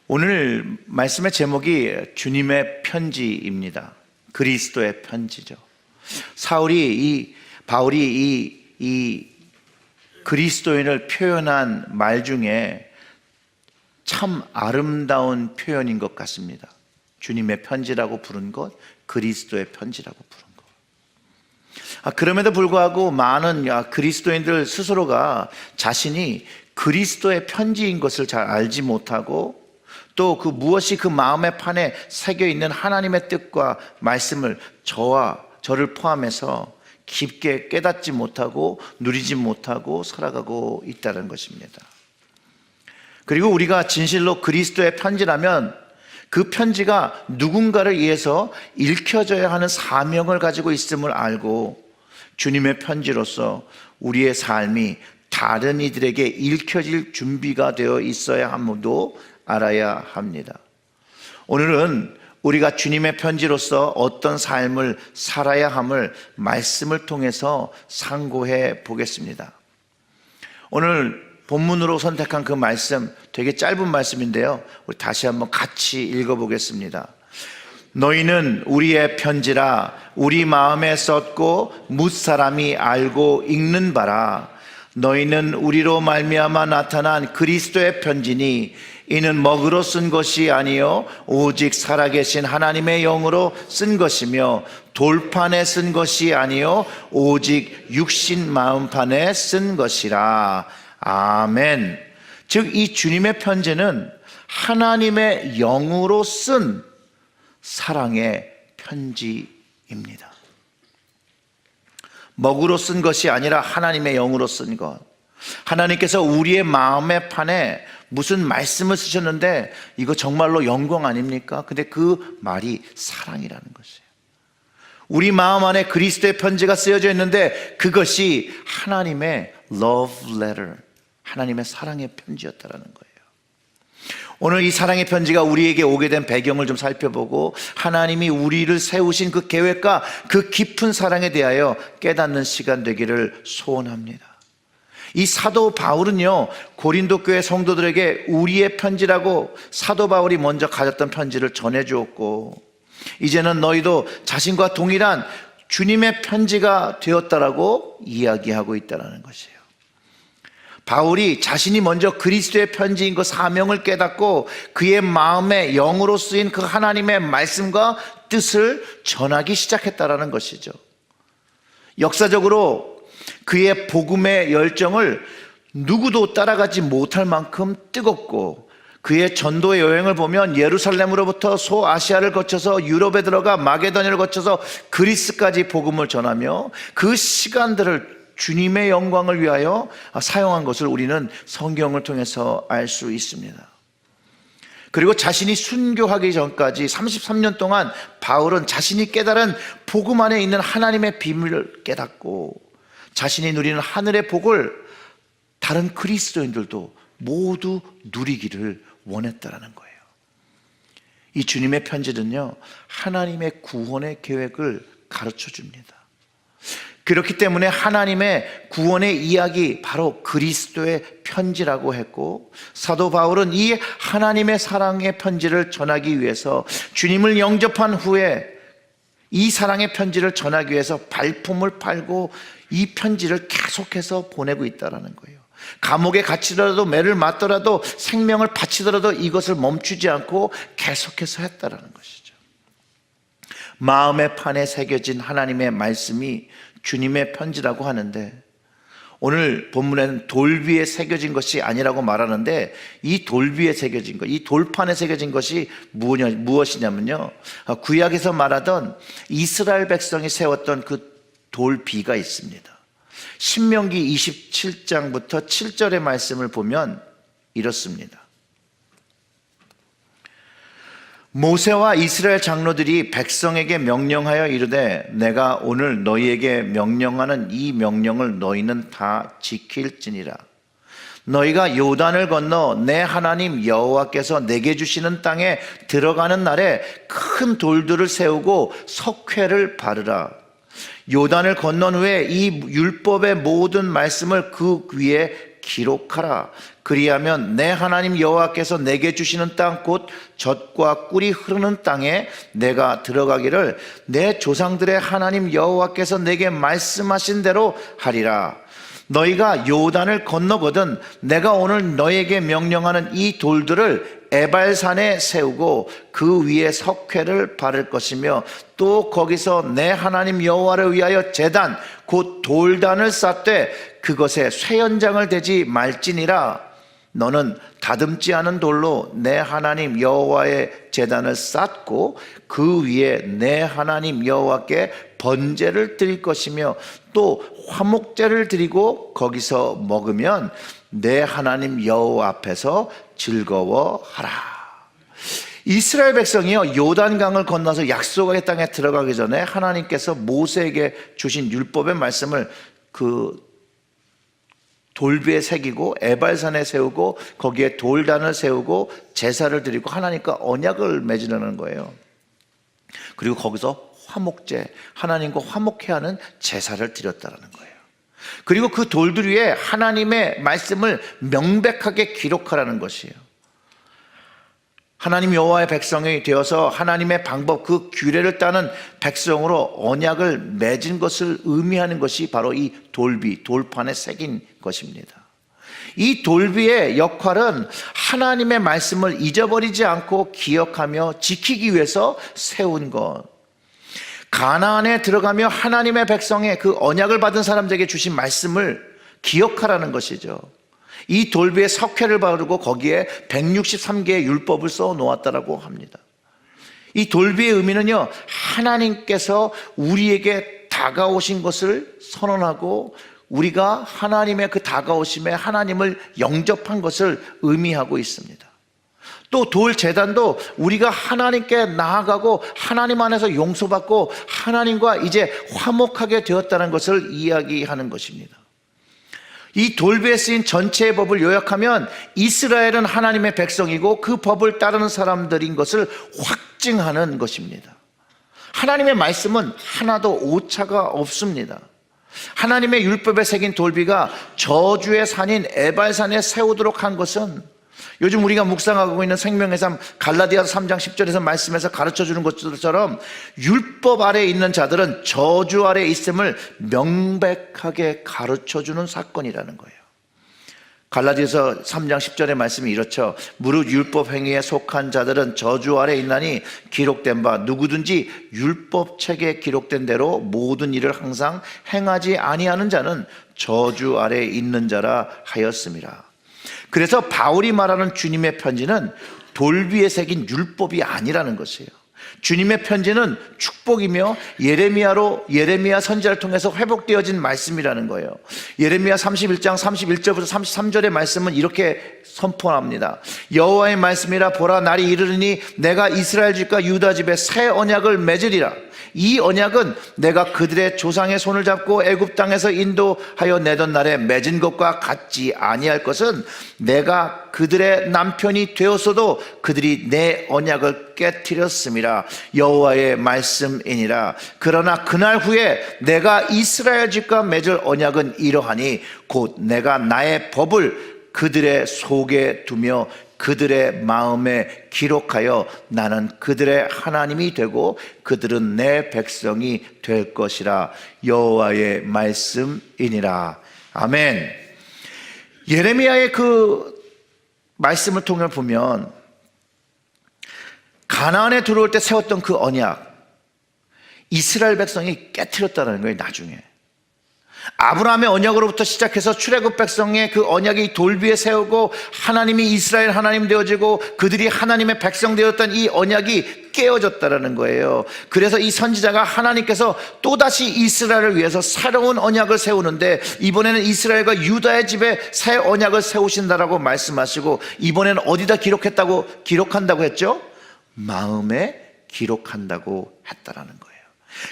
오늘 말씀의 제목이 주님의 편지입니다. 그리스도의 편지죠. 바울이 이 그리스도인을 표현한 말 중에 참 아름다운 표현인 것 같습니다. 주님의 편지라고 부른 것, 그리스도의 편지라고 부른 것. 그럼에도 불구하고 많은 그리스도인들 스스로가 자신이 그리스도의 편지인 것을 잘 알지 못하고, 또 그 무엇이 그 마음의 판에 새겨 있는 하나님의 뜻과 말씀을 저를 포함해서 깊게 깨닫지 못하고 누리지 못하고 살아가고 있다는 것입니다. 그리고 우리가 진실로 그리스도의 편지라면 그 편지가 누군가를 위해서 읽혀져야 하는 사명을 가지고 있음을 알고, 주님의 편지로서 우리의 삶이 다른 이들에게 읽혀질 준비가 되어 있어야 함도 알아야 합니다. 오늘은 우리가 주님의 편지로서 어떤 삶을 살아야 함을 말씀을 통해서 상고해 보겠습니다. 오늘 본문으로 선택한 그 말씀, 되게 짧은 말씀인데요, 우리 다시 한번 같이 읽어보겠습니다. 너희는 우리의 편지라 우리 마음에 썼고 뭇사람이 알고 읽는 바라. 너희는 우리로 말미암아 나타난 그리스도의 편지니 이는 먹으로 쓴 것이 아니요 오직 살아계신 하나님의 영으로 쓴 것이며 돌판에 쓴 것이 아니요 오직 육신 마음판에 쓴 것이라. 아멘. 즉 이 주님의 편지는 하나님의 영으로 쓴 사랑의 편지입니다. 먹으로 쓴 것이 아니라 하나님의 영으로 쓴 것. 하나님께서 우리의 마음의 판에 무슨 말씀을 쓰셨는데 이거 정말로 영광 아닙니까? 근데 그 말이 사랑이라는 것이에요. 우리 마음 안에 그리스도의 편지가 쓰여져 있는데 그것이 하나님의 love letter, 하나님의 사랑의 편지였다라는 거예요. 오늘 이 사랑의 편지가 우리에게 오게 된 배경을 좀 살펴보고, 하나님이 우리를 세우신 그 계획과 그 깊은 사랑에 대하여 깨닫는 시간 되기를 소원합니다. 이 사도 바울은요, 고린도 교회 성도들에게 우리의 편지라고 사도 바울이 먼저 가졌던 편지를 전해주었고, 이제는 너희도 자신과 동일한 주님의 편지가 되었다라고 이야기하고 있다는 것이에요. 바울이 자신이 먼저 그리스도의 편지인 그 사명을 깨닫고 그의 마음에 영으로 쓰인 그 하나님의 말씀과 뜻을 전하기 시작했다라는 것이죠. 역사적으로 그의 복음의 열정을 누구도 따라가지 못할 만큼 뜨겁고, 그의 전도의 여행을 보면 예루살렘으로부터 소아시아를 거쳐서 유럽에 들어가 마게도냐를 거쳐서 그리스까지 복음을 전하며 그 시간들을 주님의 영광을 위하여 사용한 것을 우리는 성경을 통해서 알 수 있습니다. 그리고 자신이 순교하기 전까지 33년 동안 바울은 자신이 깨달은 복음 안에 있는 하나님의 비밀을 깨닫고, 자신이 누리는 하늘의 복을 다른 그리스도인들도 모두 누리기를 원했다라는 거예요. 이 주님의 편지는요, 하나님의 구원의 계획을 가르쳐 줍니다. 그렇기 때문에 하나님의 구원의 이야기, 바로 그리스도의 편지라고 했고, 사도 바울은 이 하나님의 사랑의 편지를 전하기 위해서 주님을 영접한 후에 이 사랑의 편지를 전하기 위해서 발품을 팔고 이 편지를 계속해서 보내고 있다는 거예요. 감옥에 갇히더라도, 매를 맞더라도, 생명을 바치더라도 이것을 멈추지 않고 계속해서 했다는 것이죠. 마음의 판에 새겨진 하나님의 말씀이 주님의 편지라고 하는데, 오늘 본문에는 돌 위에 새겨진 것이 아니라고 말하는데, 이 돌 위에 새겨진 것, 이 돌판에 새겨진 것이 무엇이냐면요, 구약에서 말하던 이스라엘 백성이 세웠던 그 돌비가 있습니다. 신명기 27장부터 7절의 말씀을 보면 이렇습니다. 모세와 이스라엘 장로들이 백성에게 명령하여 이르되, 내가 오늘 너희에게 명령하는 이 명령을 너희는 다 지킬지니라. 너희가 요단을 건너 내 하나님 여호와께서 내게 주시는 땅에 들어가는 날에 큰 돌들을 세우고 석회를 바르라. 요단을 건넌 후에 이 율법의 모든 말씀을 그 위에 기록하라. 그리하면 내 하나님 여호와께서 내게 주시는 땅 곧 젖과 꿀이 흐르는 땅에 내가 들어가기를 내 조상들의 하나님 여호와께서 내게 말씀하신 대로 하리라. 너희가 요단을 건너거든 내가 오늘 너에게 명령하는 이 돌들을 에발산에 세우고 그 위에 석회를 바를 것이며 또 거기서 내 하나님 여호와를 위하여 제단 곧 돌단을 쌓되 그것에 쇠연장을 대지 말지니라. 너는 다듬지 않은 돌로 내 하나님 여호와의 제단을 쌓고 그 위에 내 하나님 여호와께 번제를 드릴 것이며 또 화목제를 드리고 거기서 먹으면 내 하나님 여호와 앞에서 즐거워하라. 이스라엘 백성이요 요단강을 건너서 약속의 땅에 들어가기 전에 하나님께서 모세에게 주신 율법의 말씀을 그 돌비에 새기고 에발산에 세우고 거기에 돌단을 세우고 제사를 드리고 하나님과 언약을 맺으려는 거예요. 그리고 거기서 화목제, 하나님과 화목해야 하는 제사를 드렸다는 거예요. 그리고 그 돌들 위에 하나님의 말씀을 명백하게 기록하라는 것이에요. 하나님 여호와의 백성이 되어서 하나님의 방법, 그 규례를 따는 백성으로 언약을 맺은 것을 의미하는 것이 바로 이 돌비, 돌판에 새긴 것입니다. 이 돌비의 역할은 하나님의 말씀을 잊어버리지 않고 기억하며 지키기 위해서 세운 것. 가나안에 들어가며 하나님의 백성의 그 언약을 받은 사람들에게 주신 말씀을 기억하라는 것이죠. 이 돌비에 석회를 바르고 거기에 163개의 율법을 써 놓았다라고 합니다. 이 돌비의 의미는요, 하나님께서 우리에게 다가오신 것을 선언하고 우리가 하나님의 그 다가오심에 하나님을 영접한 것을 의미하고 있습니다. 또 돌 제단도 우리가 하나님께 나아가고 하나님 안에서 용서받고 하나님과 이제 화목하게 되었다는 것을 이야기하는 것입니다. 이 돌비에 쓰인 전체의 법을 요약하면 이스라엘은 하나님의 백성이고 그 법을 따르는 사람들인 것을 확증하는 것입니다. 하나님의 말씀은 하나도 오차가 없습니다. 하나님의 율법에 새긴 돌비가 저주의 산인 에발산에 세우도록 한 것은 요즘 우리가 묵상하고 있는 생명의 삶 갈라디아서 3장 10절에서 말씀에서 가르쳐주는 것처럼 율법 아래에 있는 자들은 저주 아래에 있음을 명백하게 가르쳐주는 사건이라는 거예요. 갈라디아서 3장 10절의 말씀이 이렇죠. 무릇 율법 행위에 속한 자들은 저주 아래에 있나니 기록된 바 누구든지 율법책에 기록된 대로 모든 일을 항상 행하지 아니하는 자는 저주 아래에 있는 자라 하였음이라. 그래서 바울이 말하는 주님의 편지는 돌비에 새긴 율법이 아니라는 것이에요. 주님의 편지는 축복이며 예레미야 선지자를 통해서 회복되어진 말씀이라는 거예요. 예레미야 31장 31절부터 33절의 말씀은 이렇게 선포합니다. 여호와의 말씀이라 보라 날이 이르르니 내가 이스라엘 집과 유다 집에 새 언약을 맺으리라. 이 언약은 내가 그들의 조상의 손을 잡고 애굽 땅에서 인도하여 내던 날에 맺은 것과 같지 아니할 것은 내가 그들의 남편이 되었어도 그들이 내 언약을 깨뜨렸음이라. 여호와의 말씀이니라. 그러나 그날 후에 내가 이스라엘 집과 맺을 언약은 이러하니 곧 내가 나의 법을 그들의 속에 두며 그들의 마음에 기록하여 나는 그들의 하나님이 되고 그들은 내 백성이 될 것이라. 여호와의 말씀이니라. 아멘. 예레미야의 그 말씀을 통해 보면 가나안에 들어올 때 세웠던 그 언약 이스라엘 백성이 깨트렸다는 거예요. 나중에 아브라함의 언약으로부터 시작해서 출애굽 백성의 그 언약이 돌비에 세우고 하나님이 이스라엘 하나님 되어지고 그들이 하나님의 백성 되었던 이 언약이 깨어졌다는 거예요. 그래서 이 선지자가 하나님께서 또다시 이스라엘을 위해서 새로운 언약을 세우는데 이번에는 이스라엘과 유다의 집에 새 언약을 세우신다라고 말씀하시고 이번에는 어디다 기록한다고 했죠? 마음에 기록한다고 했다라는 거예요.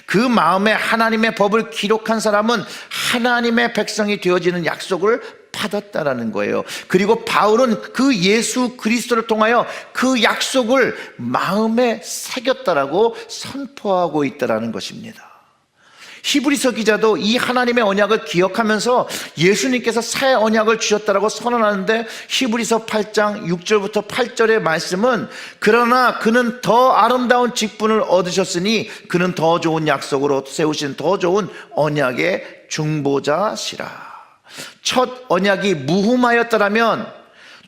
그 마음에 하나님의 법을 기록한 사람은 하나님의 백성이 되어지는 약속을 받았다라는 거예요. 그리고 바울은 그 예수 그리스도를 통하여 그 약속을 마음에 새겼다라고 선포하고 있다라는 것입니다. 히브리서 기자도 이 하나님의 언약을 기억하면서 예수님께서 새 언약을 주셨다라고 선언하는데, 히브리서 8장 6절부터 8절의 말씀은 그러나 그는 더 아름다운 직분을 얻으셨으니 그는 더 좋은 약속으로 세우신 더 좋은 언약의 중보자시라. 첫 언약이 무흠하였더라면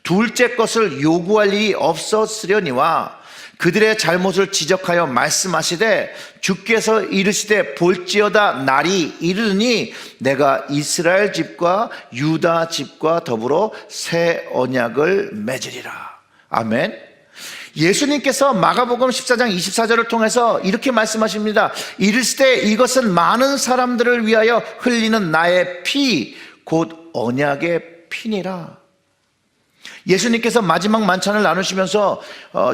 둘째 것을 요구할 일이 없었으려니와 그들의 잘못을 지적하여 말씀하시되 주께서 이르시되 볼지어다 날이 이르니 내가 이스라엘 집과 유다 집과 더불어 새 언약을 맺으리라. 아멘. 예수님께서 마가복음 14장 24절을 통해서 이렇게 말씀하십니다. 이르시되 이것은 많은 사람들을 위하여 흘리는 나의 피 곧 언약의 피니라. 예수님께서 마지막 만찬을 나누시면서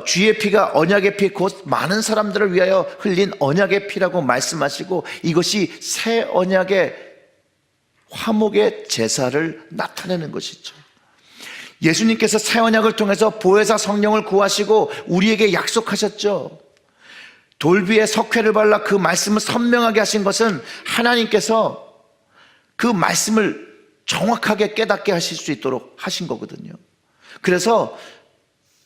주의 피가 언약의 피 곧 많은 사람들을 위하여 흘린 언약의 피라고 말씀하시고, 이것이 새 언약의 화목의 제사를 나타내는 것이죠. 예수님께서 새 언약을 통해서 보혜사 성령을 구하시고 우리에게 약속하셨죠. 돌비에 석회를 발라 그 말씀을 선명하게 하신 것은 하나님께서 그 말씀을 정확하게 깨닫게 하실 수 있도록 하신 거거든요. 그래서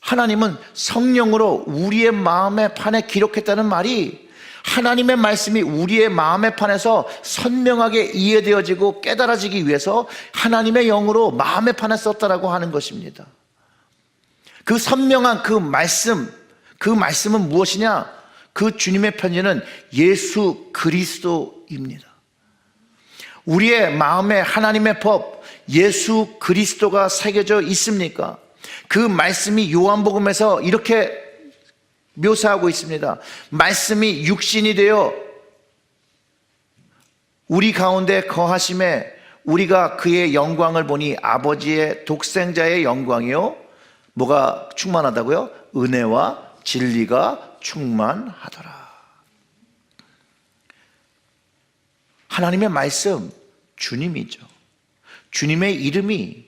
하나님은 성령으로 우리의 마음의 판에 기록했다는 말이 하나님의 말씀이 우리의 마음의 판에서 선명하게 이해되어지고 깨달아지기 위해서 하나님의 영으로 마음의 판에 썼다라고 하는 것입니다. 그 선명한 그 말씀은 무엇이냐? 그 주님의 편지는 예수 그리스도입니다. 우리의 마음에 하나님의 법 예수 그리스도가 새겨져 있습니까? 그 말씀이 요한복음에서 이렇게 묘사하고 있습니다. 말씀이 육신이 되어 우리 가운데 거하심에 우리가 그의 영광을 보니 아버지의 독생자의 영광이요, 뭐가 충만하다고요? 은혜와 진리가 충만하더라. 하나님의 말씀, 주님이죠. 주님의 이름이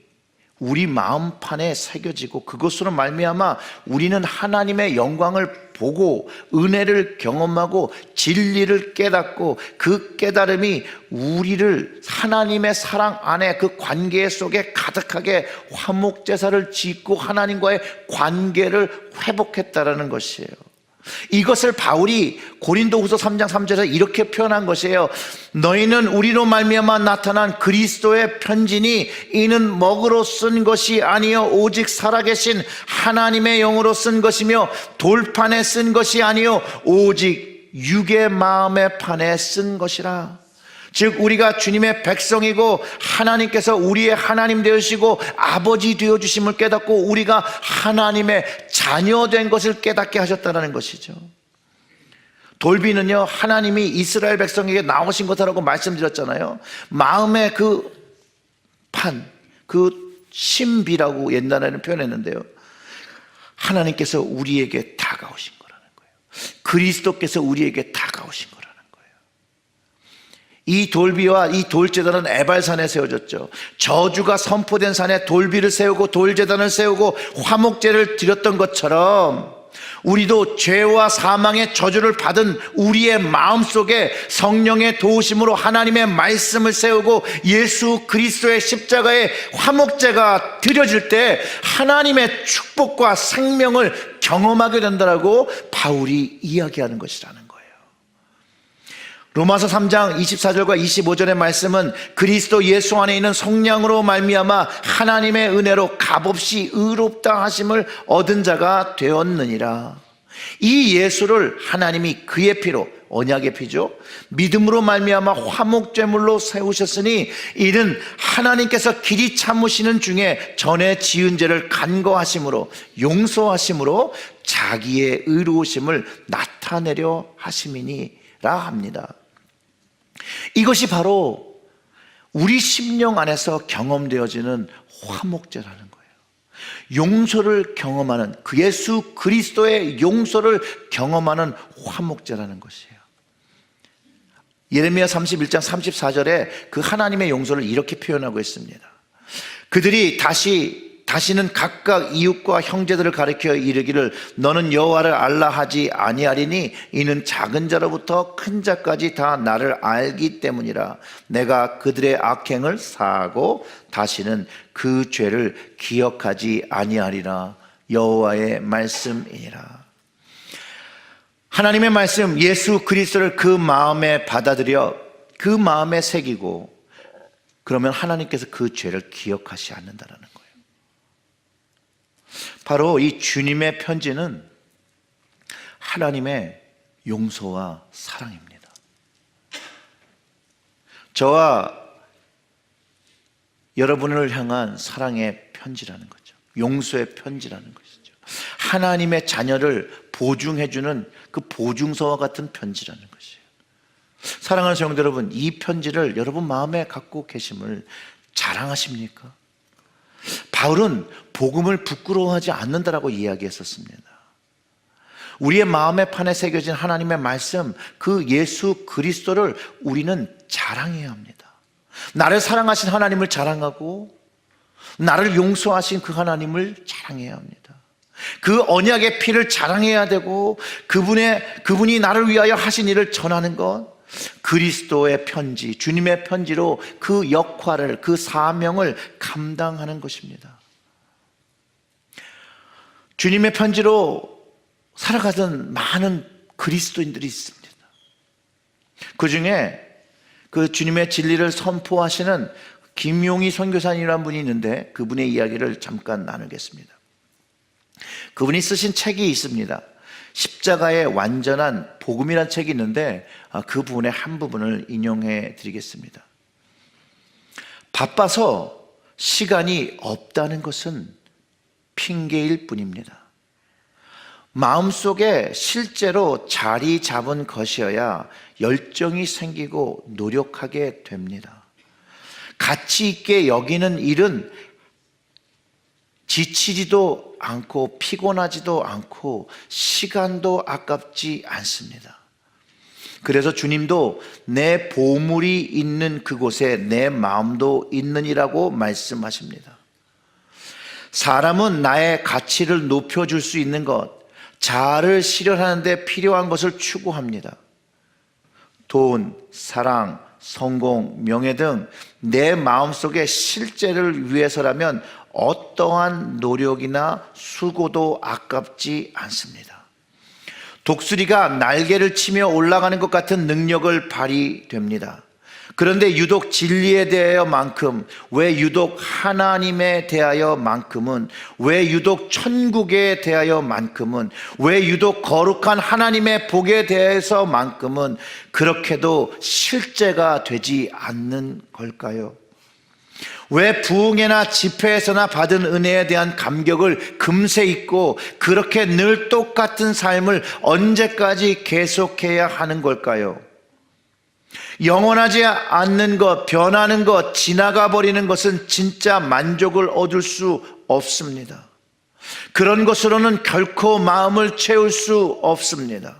우리 마음판에 새겨지고 그것으로 말미암아 우리는 하나님의 영광을 보고 은혜를 경험하고 진리를 깨닫고 그 깨달음이 우리를 하나님의 사랑 안에 그 관계 속에 가득하게 화목제사를 짓고 하나님과의 관계를 회복했다라는 것이에요. 이것을 바울이 고린도후서 3장 3절에서 이렇게 표현한 것이에요. 너희는 우리로 말미암아 나타난 그리스도의 편지니 이는 먹으로 쓴 것이 아니요 오직 살아계신 하나님의 영으로 쓴 것이며 돌판에 쓴 것이 아니요 오직 육의 마음의 판에 쓴 것이라. 즉 우리가 주님의 백성이고 하나님께서 우리의 하나님 되시고 아버지 되어주심을 깨닫고 우리가 하나님의 자녀된 것을 깨닫게 하셨다는 것이죠. 돌비는요, 하나님이 이스라엘 백성에게 나오신 것이라고 말씀드렸잖아요. 마음의 그 판, 그 신비라고 옛날에는 표현했는데요, 하나님께서 우리에게 다가오신 거라는 거예요. 그리스도께서 우리에게 다가오신 거라는 거예요. 이 돌비와 이 돌제단은 에발산에 세워졌죠. 저주가 선포된 산에 돌비를 세우고 돌제단을 세우고 화목제를 드렸던 것처럼 우리도 죄와 사망의 저주를 받은 우리의 마음속에 성령의 도우심으로 하나님의 말씀을 세우고 예수 그리스도의 십자가의 화목제가 드려질 때 하나님의 축복과 생명을 경험하게 된다라고 바울이 이야기하는 것이라는 거예요. 로마서 3장 24절과 25절의 말씀은 그리스도 예수 안에 있는 성령으로 말미암아 하나님의 은혜로 값없이 의롭다 하심을 얻은 자가 되었느니라. 이 예수를 하나님이 그의 피로, 언약의 피죠, 믿음으로 말미암아 화목제물로 세우셨으니 이는 하나님께서 길이 참으시는 중에 전에 지은 죄를 간거하심으로 용서하심으로 자기의 의로우심을 나타내려 하심이니라 합니다. 이것이 바로 우리 심령 안에서 경험되어지는 화목제라는 거예요. 용서를 경험하는, 그 예수 그리스도의 용서를 경험하는 화목제라는 것이에요. 예레미야 31장 34절에 그 하나님의 용서를 이렇게 표현하고 있습니다. 그들이 다시 다시는 각각 이웃과 형제들을 가리켜 이르기를 너는 여호와를 알라 하지 아니하리니 이는 작은 자로부터 큰 자까지 다 나를 알기 때문이라. 내가 그들의 악행을 사하고 다시는 그 죄를 기억하지 아니하리라. 여호와의 말씀이니라. 하나님의 말씀, 예수 그리스도를 그 마음에 받아들여 그 마음에 새기고, 그러면 하나님께서 그 죄를 기억하지 않는다라는 거예요. 바로 이 주님의 편지는 하나님의 용서와 사랑입니다. 저와 여러분을 향한 사랑의 편지라는 거죠. 용서의 편지라는 것이죠. 하나님의 자녀를 보증해주는 그 보증서와 같은 편지라는 것이에요. 사랑하는 성도 여러분, 이 편지를 여러분 마음에 갖고 계심을 자랑하십니까? 바울은 복음을 부끄러워하지 않는다라고 이야기했었습니다. 우리의 마음의 판에 새겨진 하나님의 말씀, 그 예수 그리스도를 우리는 자랑해야 합니다. 나를 사랑하신 하나님을 자랑하고 나를 용서하신 그 하나님을 자랑해야 합니다. 그 언약의 피를 자랑해야 되고 그분이 나를 위하여 하신 일을 전하는 것, 그리스도의 편지, 주님의 편지로 그 역할을, 그 사명을 감당하는 것입니다. 주님의 편지로 살아가던 많은 그리스도인들이 있습니다. 그 중에 그 주님의 진리를 선포하시는 김용희 선교사님이라는 분이 있는데 그분의 이야기를 잠깐 나누겠습니다. 그분이 쓰신 책이 있습니다. 십자가의 완전한 복음이라는 책이 있는데 그 부분의 한 부분을 인용해 드리겠습니다. 바빠서 시간이 없다는 것은 핑계일 뿐입니다. 마음속에 실제로 자리 잡은 것이어야 열정이 생기고 노력하게 됩니다. 가치 있게 여기는 일은 지치지도 않고 피곤하지도 않고 시간도 아깝지 않습니다. 그래서 주님도 내 보물이 있는 그곳에 내 마음도 있느니라고 말씀하십니다. 사람은 나의 가치를 높여줄 수 있는 것, 자아를 실현하는 데 필요한 것을 추구합니다. 돈, 사랑, 성공, 명예 등 내 마음속의 실제를 위해서라면 어떠한 노력이나 수고도 아깝지 않습니다. 독수리가 날개를 치며 올라가는 것 같은 능력을 발휘됩니다. 그런데 유독 진리에 대하여만큼, 왜 유독 하나님에 대하여만큼은, 왜 유독 천국에 대하여만큼은, 왜 유독 거룩한 하나님의 복에 대해서만큼은 그렇게도 실제가 되지 않는 걸까요? 왜 부흥회나 집회에서나 받은 은혜에 대한 감격을 금세 잊고 그렇게 늘 똑같은 삶을 언제까지 계속해야 하는 걸까요? 영원하지 않는 것, 변하는 것, 지나가 버리는 것은 진짜 만족을 얻을 수 없습니다. 그런 것으로는 결코 마음을 채울 수 없습니다.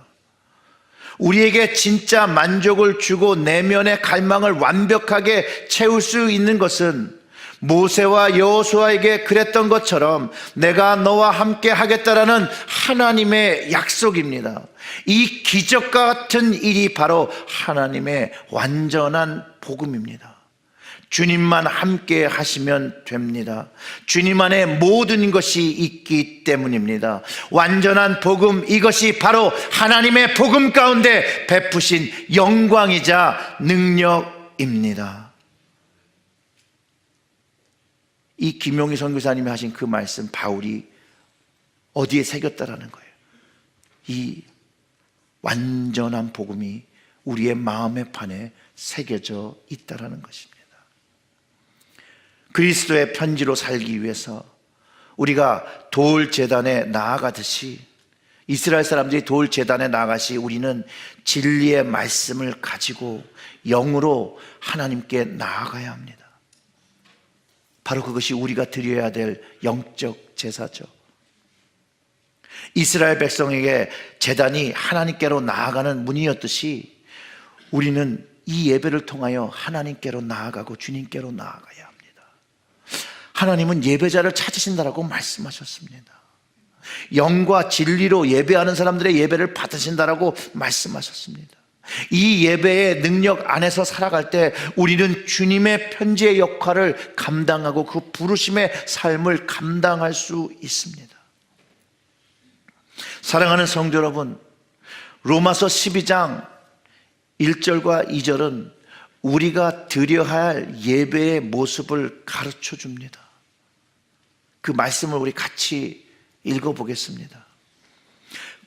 우리에게 진짜 만족을 주고 내면의 갈망을 완벽하게 채울 수 있는 것은 모세와 여호수아에게 그랬던 것처럼 내가 너와 함께 하겠다라는 하나님의 약속입니다. 이 기적 같은 일이 바로 하나님의 완전한 복음입니다. 주님만 함께 하시면 됩니다. 주님 안에 모든 것이 있기 때문입니다. 완전한 복음, 이것이 바로 하나님의 복음 가운데 베푸신 영광이자 능력입니다. 이 김용희 선교사님이 하신 그 말씀, 바울이 어디에 새겼다라는 거예요. 이 완전한 복음이 우리의 마음의 판에 새겨져 있다라는 것입니다. 그리스도의 편지로 살기 위해서 우리가 돌 제단에 나아가듯이, 이스라엘 사람들이 돌 제단에 나아가시, 우리는 진리의 말씀을 가지고 영으로 하나님께 나아가야 합니다. 바로 그것이 우리가 드려야 될 영적 제사죠. 이스라엘 백성에게 제단이 하나님께로 나아가는 문이었듯이 우리는 이 예배를 통하여 하나님께로 나아가고 주님께로 나아가야 합니다. 하나님은 예배자를 찾으신다라고 말씀하셨습니다. 영과 진리로 예배하는 사람들의 예배를 받으신다라고 말씀하셨습니다. 이 예배의 능력 안에서 살아갈 때 우리는 주님의 편지의 역할을 감당하고 그 부르심의 삶을 감당할 수 있습니다. 사랑하는 성도 여러분, 로마서 12장 1절과 2절은 우리가 드려야 할 예배의 모습을 가르쳐 줍니다. 그 말씀을 우리 같이 읽어보겠습니다.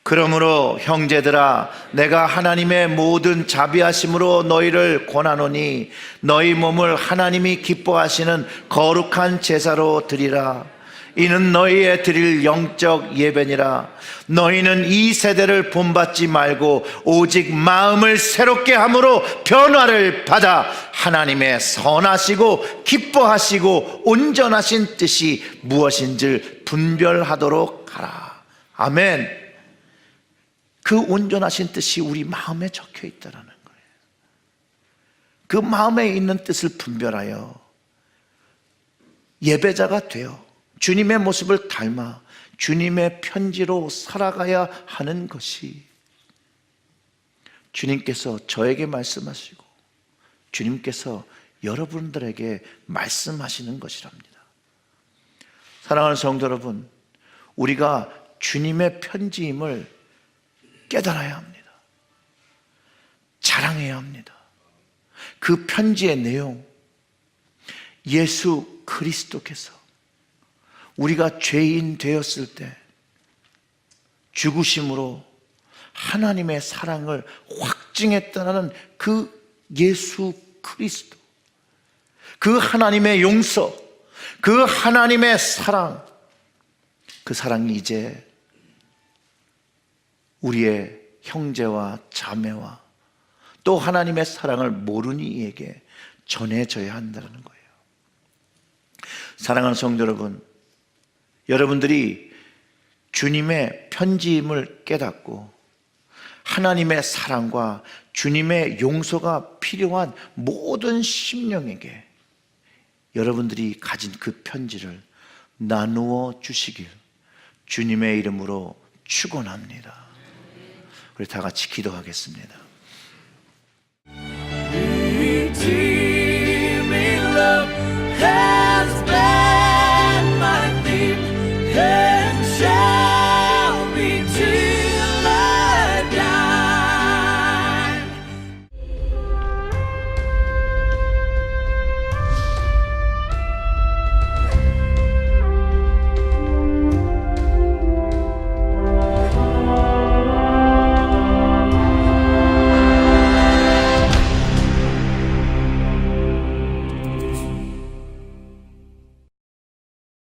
그러므로 형제들아, 내가 하나님의 모든 자비하심으로 너희를 권하노니 너희 몸을 하나님이 기뻐하시는 거룩한 제사로 드리라. 이는 너희의 드릴 영적 예배니라. 너희는 이 세대를 본받지 말고 오직 마음을 새롭게 함으로 변화를 받아 하나님의 선하시고 기뻐하시고 온전하신 뜻이 무엇인지 분별하도록 하라. 아멘. 그 온전하신 뜻이 우리 마음에 적혀 있다라는 거예요. 그 마음에 있는 뜻을 분별하여 예배자가 되어 주님의 모습을 닮아 주님의 편지로 살아가야 하는 것이 주님께서 저에게 말씀하시고 주님께서 여러분들에게 말씀하시는 것이랍니다. 사랑하는 성도 여러분, 우리가 주님의 편지임을 깨달아야 합니다. 자랑해야 합니다. 그 편지의 내용, 예수 그리스도께서 우리가 죄인 되었을 때 죽으심으로 하나님의 사랑을 확증했다는 그 예수 그리스도, 그 하나님의 용서, 그 하나님의 사랑, 그 사랑이 이제 우리의 형제와 자매와 또 하나님의 사랑을 모르는 이에게 전해져야 한다는 거예요. 사랑하는 성도 여러분, 여러분들이 주님의 편지임을 깨닫고 하나님의 사랑과 주님의 용서가 필요한 모든 심령에게 여러분들이 가진 그 편지를 나누어 주시길 주님의 이름으로 축원합니다. 우리 다 같이 기도하겠습니다.